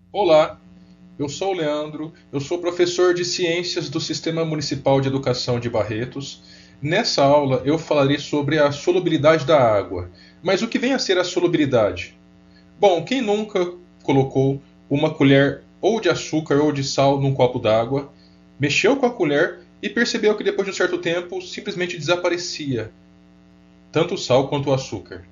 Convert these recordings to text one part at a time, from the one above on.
Olá, eu sou o Leandro, eu sou professor de Ciências do Sistema Municipal de Educação de Barretos. Nessa aula eu falarei sobre a solubilidade da água. Mas o que vem a ser a solubilidade? Bom, quem nunca colocou uma colher ou de açúcar ou de sal num copo d'água, mexeu com a colher e percebeu que depois de um certo tempo simplesmente desaparecia, tanto o sal quanto o açúcar?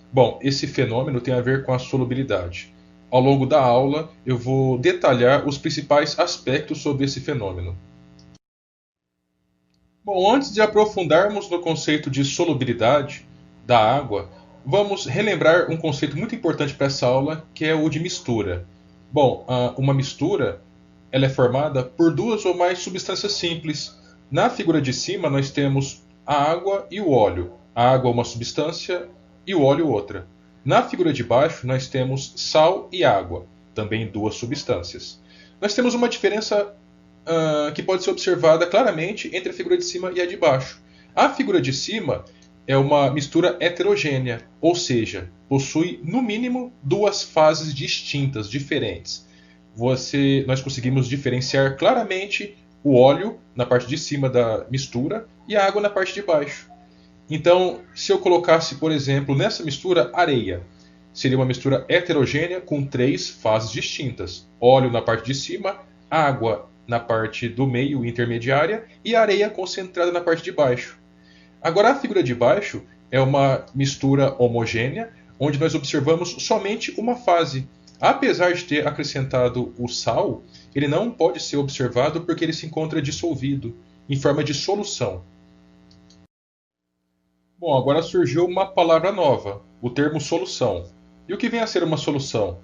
Bom, esse fenômeno tem a ver com a solubilidade. Ao longo da aula, eu vou detalhar os principais aspectos sobre esse fenômeno. Bom, antes de aprofundarmos no conceito de solubilidade da água, vamos relembrar um conceito muito importante para essa aula, que é o de mistura. Bom, uma mistura ela é formada por duas ou mais substâncias simples. Na figura de cima, nós temos a água e o óleo. A água é uma substância e o óleo outra. Na figura de baixo, nós temos sal e água, também duas substâncias. Nós temos uma diferença que pode ser observada claramente entre a figura de cima e a de baixo. A figura de cima é uma mistura heterogênea, ou seja, possui no mínimo duas fases distintas, diferentes. Nós conseguimos diferenciar claramente o óleo na parte de cima da mistura e a água na parte de baixo. Então, se eu colocasse, por exemplo, nessa mistura areia, seria uma mistura heterogênea com três fases distintas: óleo na parte de cima, água na parte do meio intermediária e areia concentrada na parte de baixo. Agora, a figura de baixo é uma mistura homogênea, onde nós observamos somente uma fase. Apesar de ter acrescentado o sal, ele não pode ser observado porque ele se encontra dissolvido em forma de solução. Bom, agora surgiu uma palavra nova, o termo solução. E o que vem a ser uma solução?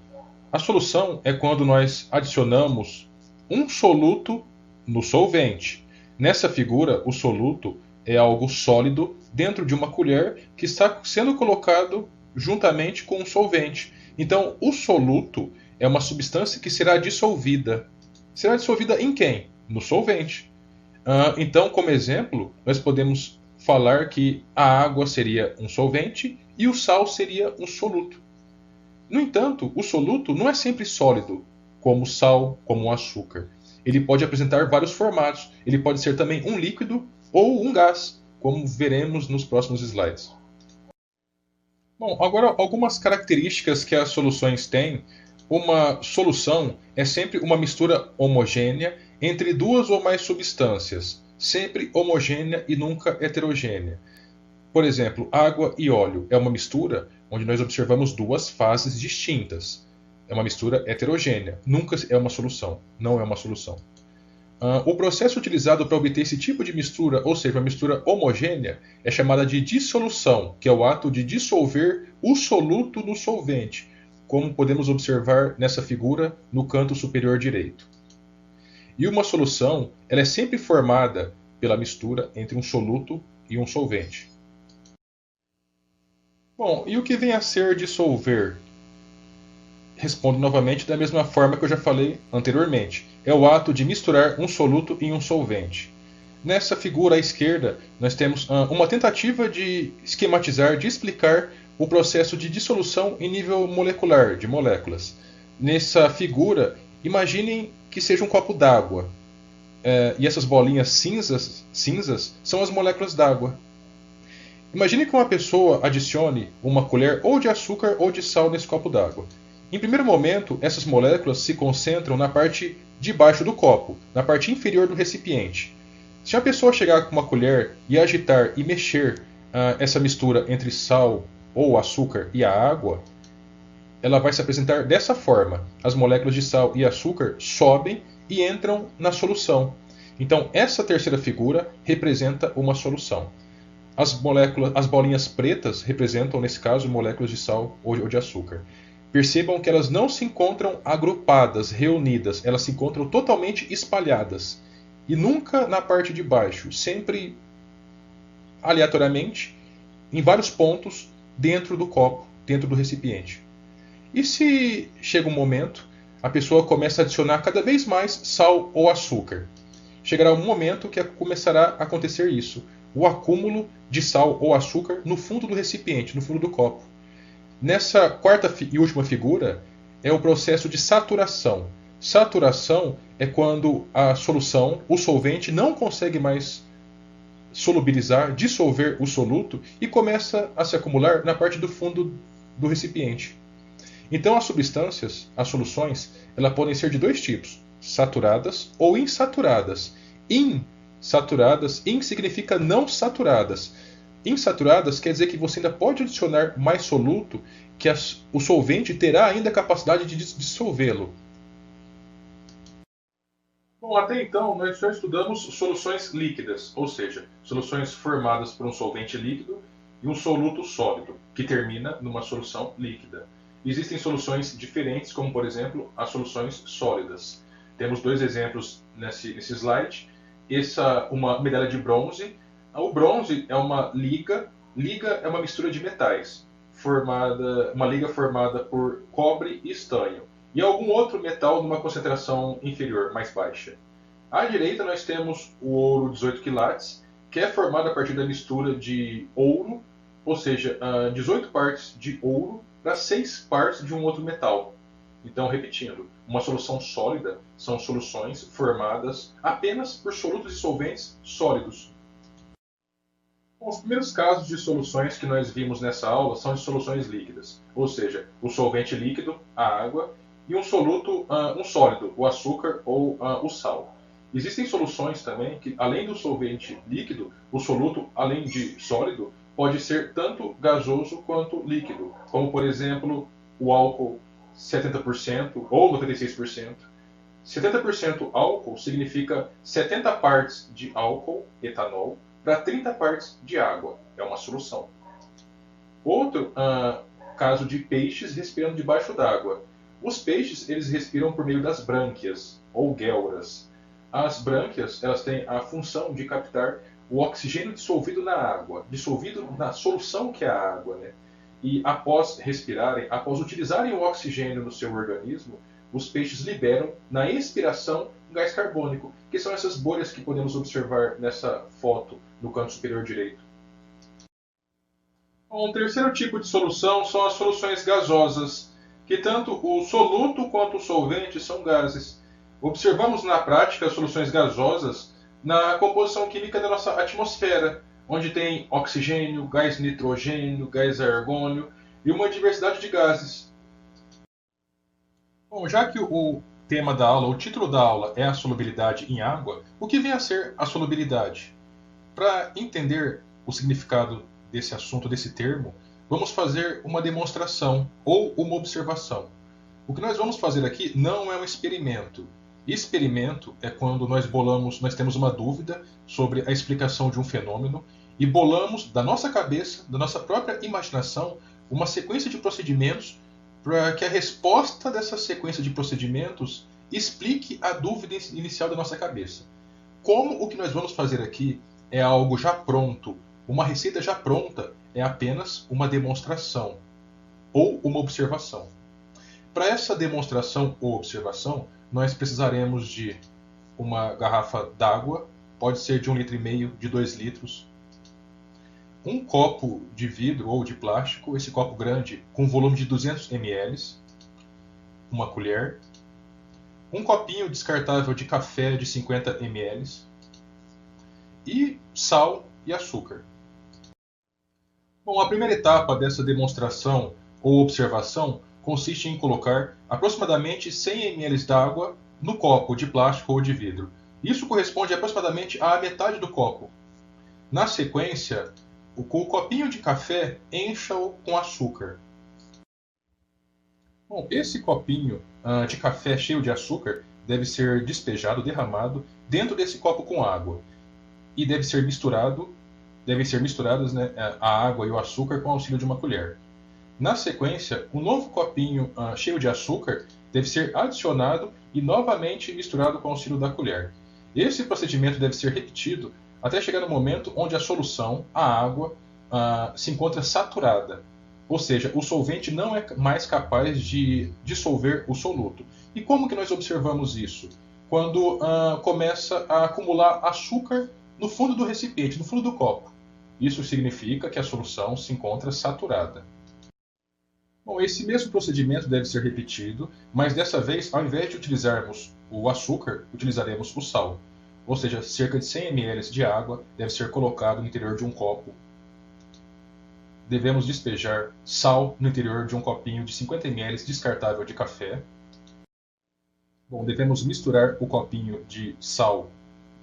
A solução é quando nós adicionamos um soluto no solvente. Nessa figura, o soluto é algo sólido dentro de uma colher que está sendo colocado juntamente com um solvente. Então, o soluto é uma substância que será dissolvida. Será dissolvida em quem? No solvente. Então, como exemplo, nós podemos falar que a água seria um solvente e o sal seria um soluto. No entanto, o soluto não é sempre sólido, como o sal, como o açúcar. Ele pode apresentar vários formatos. Ele pode ser também um líquido ou um gás, como veremos nos próximos slides. Bom, agora algumas características que as soluções têm. Uma solução é sempre uma mistura homogênea entre duas ou mais substâncias, sempre homogênea e nunca heterogênea. Por exemplo, água e óleo é uma mistura onde nós observamos duas fases distintas. É uma mistura heterogênea, nunca é uma solução, não é uma solução. O processo utilizado para obter esse tipo de mistura, ou seja, uma mistura homogênea, é chamada de dissolução, que é o ato de dissolver o soluto no solvente, como podemos observar nessa figura no canto superior direito. E uma solução ela é sempre formada pela mistura entre um soluto e um solvente. Bom, e o que vem a ser dissolver? Respondo novamente da mesma forma que eu já falei anteriormente. É o ato de misturar um soluto em um solvente. Nessa figura à esquerda, nós temos uma tentativa de esquematizar, de explicar o processo de dissolução em nível molecular, de moléculas. Nessa figura, imaginem que seja um copo d'água. E essas bolinhas cinzas são as moléculas d'água. Imagine que uma pessoa adicione uma colher ou de açúcar ou de sal nesse copo d'água. Em primeiro momento, essas moléculas se concentram na parte de baixo do copo, na parte inferior do recipiente. Se a pessoa chegar com uma colher e agitar e mexer essa mistura entre sal ou açúcar e a água, ela vai se apresentar dessa forma. As moléculas de sal e açúcar sobem e entram na solução. Então, essa terceira figura representa uma solução. As bolinhas pretas representam, nesse caso, moléculas de sal ou de açúcar. Percebam que elas não se encontram agrupadas, reunidas, elas se encontram totalmente espalhadas. E nunca na parte de baixo, sempre aleatoriamente, em vários pontos dentro do copo, dentro do recipiente. E se chega um momento, a pessoa começa a adicionar cada vez mais sal ou açúcar. Chegará um momento que começará a acontecer isso, o acúmulo de sal ou açúcar no fundo do recipiente, no fundo do copo. Nessa quarta e última figura, é o processo de saturação. Saturação é quando a solução, o solvente, não consegue mais solubilizar, dissolver o soluto e começa a se acumular na parte do fundo do recipiente. Então as substâncias, as soluções, elas podem ser de dois tipos: saturadas ou insaturadas. Insaturadas, in significa não saturadas. Insaturadas quer dizer que você ainda pode adicionar mais soluto, que o solvente terá ainda a capacidade de dissolvê-lo. Bom, até então nós já estudamos soluções líquidas, ou seja, soluções formadas por um solvente líquido e um soluto sólido, que termina numa solução líquida. Existem soluções diferentes, como por exemplo as soluções sólidas. Temos dois exemplos nesse slide. Essa uma medalha de bronze. O bronze é uma liga. Liga é uma mistura de metais, uma liga formada por cobre e estanho e algum outro metal numa concentração inferior, mais baixa. À direita nós temos o ouro 18 quilates, que é formado a partir da mistura de ouro, ou seja, 18 partes de ouro para 6 partes de um outro metal. Então, repetindo, uma solução sólida são soluções formadas apenas por solutos e solventes sólidos. Bom, os primeiros casos de soluções que nós vimos nessa aula são de soluções líquidas, ou seja, o solvente líquido, a água, e um soluto, um sólido, o açúcar ou o sal. Existem soluções também que, além do solvente líquido, o soluto, além de sólido, pode ser tanto gasoso quanto líquido, como por exemplo o álcool 70% ou 96%. 70% álcool significa 70 partes de álcool, etanol, para 30 partes de água. É uma solução. Outro caso de peixes respirando debaixo d'água. Os peixes eles respiram por meio das brânquias ou guelras. As brânquias elas têm a função de captar o oxigênio dissolvido na água, dissolvido na solução que é a água, né? E após respirarem, após utilizarem o oxigênio no seu organismo, os peixes liberam na expiração gás carbônico, que são essas bolhas que podemos observar nessa foto no canto superior direito. Um terceiro tipo de solução são as soluções gasosas, que tanto o soluto quanto o solvente são gases. Observamos na prática as soluções gasosas na composição química da nossa atmosfera, onde tem oxigênio, gás nitrogênio, gás argônio e uma diversidade de gases. Bom, já que o tema da aula, o título da aula é a solubilidade em água, o que vem a ser a solubilidade? Para entender o significado desse assunto, desse termo, vamos fazer uma demonstração ou uma observação. O que nós vamos fazer aqui não é um experimento. Experimento é quando nós temos uma dúvida sobre a explicação de um fenômeno e bolamos da nossa cabeça, da nossa própria imaginação, uma sequência de procedimentos para que a resposta dessa sequência de procedimentos explique a dúvida inicial da nossa cabeça. Como o que nós vamos fazer aqui é algo já pronto, uma receita já pronta, é apenas uma demonstração ou uma observação. Para essa demonstração ou observação, nós precisaremos de uma garrafa d'água, pode ser de 1,5 litro, de 2 litros, um copo de vidro ou de plástico, esse copo grande com volume de 200 ml, uma colher, um copinho descartável de café de 50 ml e sal e açúcar. Bom, a primeira etapa dessa demonstração ou observação consiste em colocar aproximadamente 100 ml d'água no copo de plástico ou de vidro. Isso corresponde aproximadamente à metade do copo. Na sequência, com o copinho de café, encha-o com açúcar. Bom, esse copinho de café cheio de açúcar deve ser despejado, derramado dentro desse copo com água. E devem ser misturadas, né, a água e o açúcar com o auxílio de uma colher. Na sequência, um novo copinho cheio de açúcar deve ser adicionado e novamente misturado com o auxílio da colher. Esse procedimento deve ser repetido até chegar no momento onde a solução, a água, se encontra saturada. Ou seja, o solvente não é mais capaz de dissolver o soluto. E como que nós observamos isso? Quando começa a acumular açúcar no fundo do recipiente, no fundo do copo. Isso significa que a solução se encontra saturada. Bom, esse mesmo procedimento deve ser repetido, mas dessa vez, ao invés de utilizarmos o açúcar, utilizaremos o sal. Ou seja, cerca de 100 ml de água deve ser colocado no interior de um copo. Devemos despejar sal no interior de um copinho de 50 ml descartável de café. Bom, devemos misturar o copinho de sal,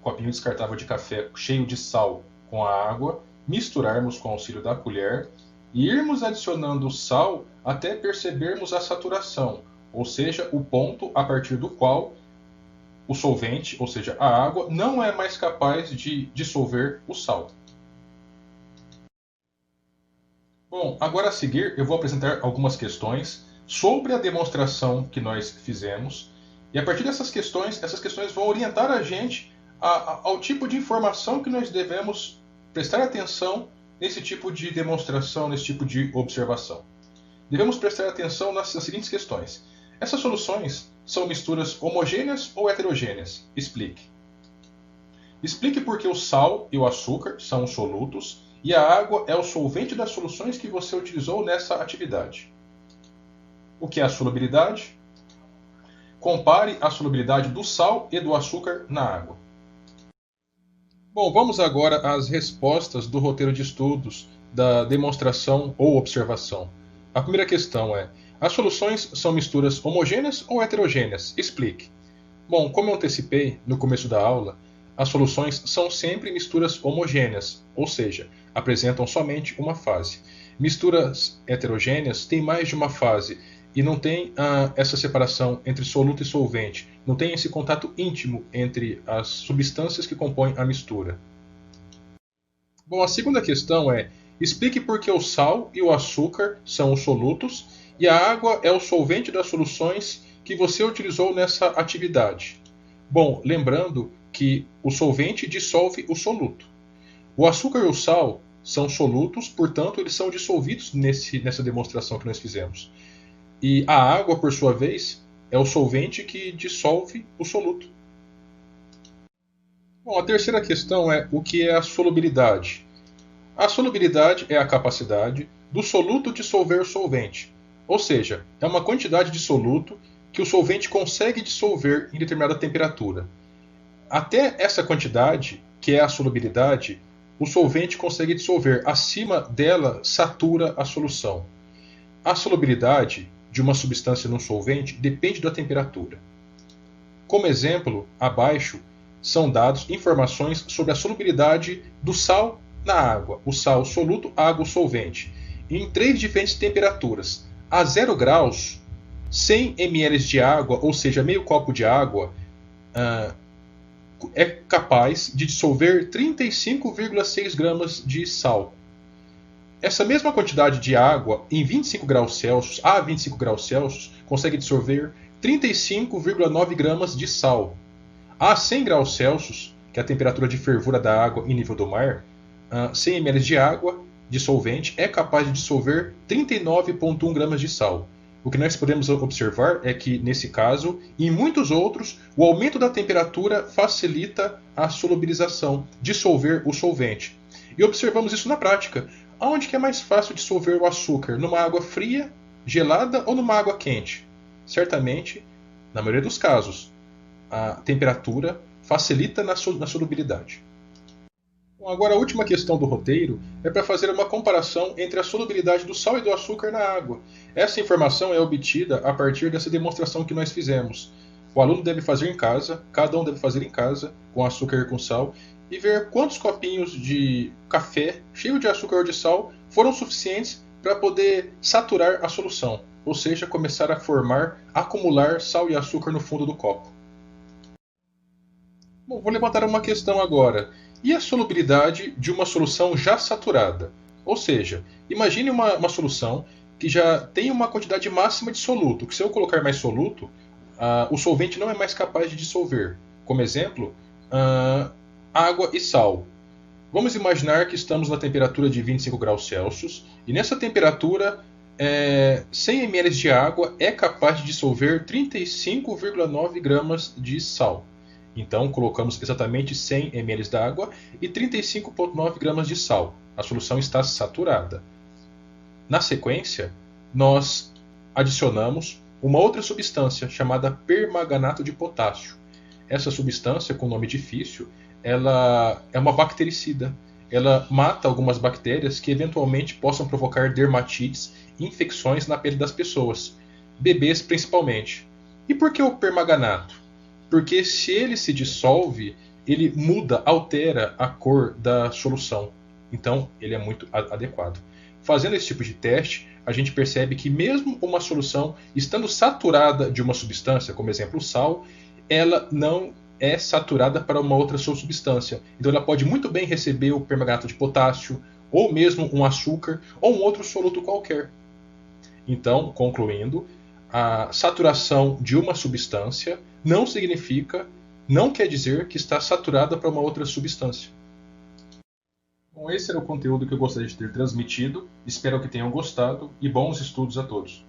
copinho descartável de café cheio de sal com a água, misturarmos com o auxílio da colher e irmos adicionando sal até percebermos a saturação, ou seja, o ponto a partir do qual o solvente, ou seja, a água, não é mais capaz de dissolver o sal. Bom, agora a seguir eu vou apresentar algumas questões sobre a demonstração que nós fizemos. E a partir dessas questões, essas questões vão orientar a gente ao tipo de informação que nós devemos prestar atenção nesse tipo de demonstração, nesse tipo de observação. Devemos prestar atenção nas seguintes questões. Essas soluções são misturas homogêneas ou heterogêneas? Explique. Explique por que o sal e o açúcar são os solutos e a água é o solvente das soluções que você utilizou nessa atividade. O que é a solubilidade? Compare a solubilidade do sal e do açúcar na água. Bom, vamos agora às respostas do roteiro de estudos da demonstração ou observação. A primeira questão é: as soluções são misturas homogêneas ou heterogêneas? Explique. Bom, como eu antecipei no começo da aula, as soluções são sempre misturas homogêneas, ou seja, apresentam somente uma fase. Misturas heterogêneas têm mais de uma fase e não tem essa separação entre soluto e solvente, não tem esse contato íntimo entre as substâncias que compõem a mistura. Bom, a segunda questão é: explique por que o sal e o açúcar são os solutos e a água é o solvente das soluções que você utilizou nessa atividade. Bom, lembrando que o solvente dissolve o soluto. O açúcar e o sal são solutos, portanto, eles são dissolvidos nessa demonstração que nós fizemos. E a água, por sua vez, é o solvente que dissolve o soluto. Bom, a terceira questão é: o que é a solubilidade? A solubilidade é a capacidade do soluto dissolver o solvente, ou seja, é uma quantidade de soluto que o solvente consegue dissolver em determinada temperatura. Até essa quantidade, que é a solubilidade, o solvente consegue dissolver. Acima dela, satura a solução. A solubilidade de uma substância num solvente depende da temperatura. Como exemplo, abaixo são dados informações sobre a solubilidade do sal na água, o sal soluto, a água solvente, em 3 diferentes temperaturas. A 0 graus, 100 ml de água, ou seja, meio copo de água, é capaz de dissolver 35,6 gramas de sal. Essa mesma quantidade de água em 25 graus Celsius, a 25 graus Celsius, consegue dissolver 35,9 gramas de sal. A 100 graus Celsius, que é a temperatura de fervura da água em nível do mar, 100 ml de água dissolvente é capaz de dissolver 39,1 gramas de sal. O que nós podemos observar é que, nesse caso, e em muitos outros, o aumento da temperatura facilita a solubilização, dissolver o solvente. E observamos isso na prática. Onde que é mais fácil dissolver o açúcar? Numa água fria, gelada ou numa água quente? Certamente, na maioria dos casos, a temperatura facilita na solubilidade. Bom, agora a última questão do roteiro é para fazer uma comparação entre a solubilidade do sal e do açúcar na água. Essa informação é obtida a partir dessa demonstração que nós fizemos. O aluno deve fazer em casa, cada um deve fazer em casa, com açúcar e com sal, e ver quantos copinhos de café cheio de açúcar ou de sal foram suficientes para poder saturar a solução, ou seja, começar a formar, acumular sal e açúcar no fundo do copo. Bom, vou levantar uma questão agora. E a solubilidade de uma solução já saturada? Ou seja, imagine uma solução que já tem uma quantidade máxima de soluto, que se eu colocar mais soluto, o solvente não é mais capaz de dissolver. Como exemplo, água e sal. Vamos imaginar que estamos na temperatura de 25 graus Celsius e nessa temperatura 100 ml de água é capaz de dissolver 35,9 gramas de sal. Então colocamos exatamente 100 ml d'água e 35,9 gramas de sal. A solução está saturada. Na sequência, nós adicionamos uma outra substância chamada permanganato de potássio. Essa substância, com nome difícil, ela é uma bactericida. Ela mata algumas bactérias que eventualmente possam provocar dermatites e infecções na pele das pessoas, bebês principalmente. E por que o permanganato? Porque se ele se dissolve, ele muda, altera a cor da solução. Então, ele é muito adequado. Fazendo esse tipo de teste, a gente percebe que mesmo uma solução estando saturada de uma substância, como exemplo o sal, ela não é saturada para uma outra substância. Então ela pode muito bem receber o permanganato de potássio, ou mesmo um açúcar, ou um outro soluto qualquer. Então, concluindo, a saturação de uma substância não quer dizer que está saturada para uma outra substância. Bom, esse era o conteúdo que eu gostaria de ter transmitido. Espero que tenham gostado e bons estudos a todos.